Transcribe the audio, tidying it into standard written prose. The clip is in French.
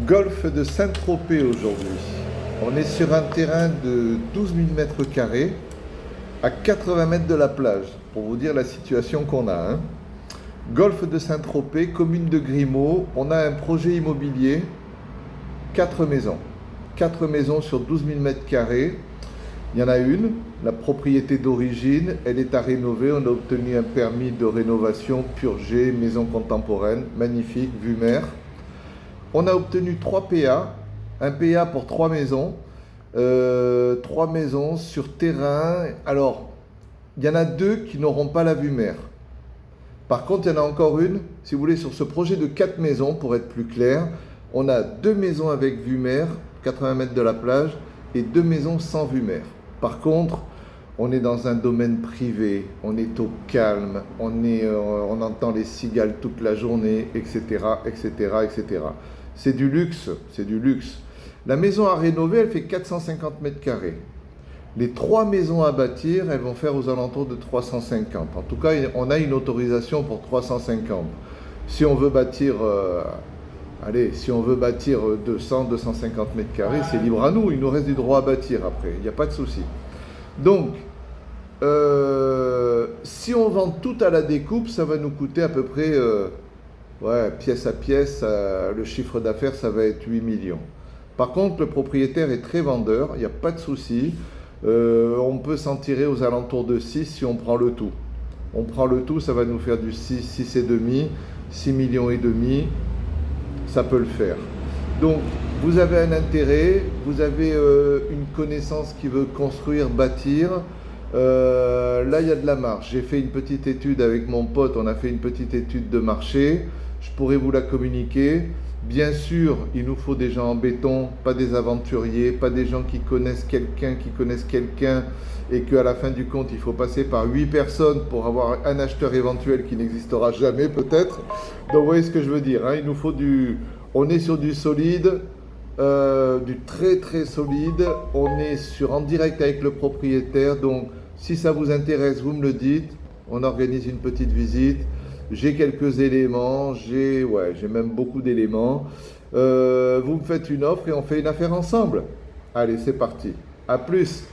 Golfe de Saint-Tropez aujourd'hui. On est sur un terrain de 12 000 mètres carrés à 80 mètres de la plage, pour vous dire la situation qu'on a. Golfe de Saint-Tropez, commune de Grimaud, on a un projet immobilier, 4 maisons. 4 maisons sur 12 000 mètres carrés. Il y en a une, la propriété d'origine, elle est à rénover. On a obtenu un permis de rénovation purgé, maison contemporaine, magnifique, vue mer. On a obtenu 3 PA, un PA pour 3 maisons, 3 maisons sur terrain. Alors, il y en a 2 qui n'auront pas la vue mer. Par contre, il y en a encore une, si vous voulez, sur ce projet de 4 maisons, pour être plus clair, on a 2 maisons avec vue mer, 80 mètres de la plage, et 2 maisons sans vue mer. Par contre, on est dans un domaine privé, on est au calme, on entend les cigales toute la journée, etc., etc., etc. C'est du luxe, c'est du luxe. La maison à rénover, elle fait 450 mètres carrés. Les 3 maisons à bâtir, elles vont faire aux alentours de 350. En tout cas, on a une autorisation pour 350. Si on veut bâtir, si on veut bâtir 200, 250 mètres carrés, c'est libre à nous. Il nous reste du droit à bâtir après, il n'y a pas de souci. Donc, si on vend tout à la découpe, ça va nous coûter à peu près, pièce à pièce, le chiffre d'affaires, ça va être 8 millions. Par contre, le propriétaire est très vendeur, il n'y a pas de souci. On peut s'en tirer aux alentours de 6 si on prend le tout. On prend le tout, ça va nous faire du 6, 6 et demi, 6 millions et demi, ça peut le faire. Donc, vous avez un intérêt, vous avez une connaissance qui veut construire, bâtir. Là, il y a de la marge. J'ai fait une petite étude avec mon pote, on a fait une petite étude de marché. Je pourrais vous la communiquer. Bien sûr, il nous faut des gens en béton, pas des aventuriers, pas des gens qui connaissent quelqu'un, et qu'à la fin du compte, il faut passer par 8 personnes pour avoir un acheteur éventuel qui n'existera jamais peut-être. Donc, vous voyez ce que je veux dire, il nous faut on est sur du solide, du très très solide. On est en direct avec le propriétaire. Donc, si ça vous intéresse, vous me le dites. On organise une petite visite. J'ai quelques éléments, j'ai même beaucoup d'éléments. Vous me faites une offre et on fait une affaire ensemble. Allez, c'est parti. À plus.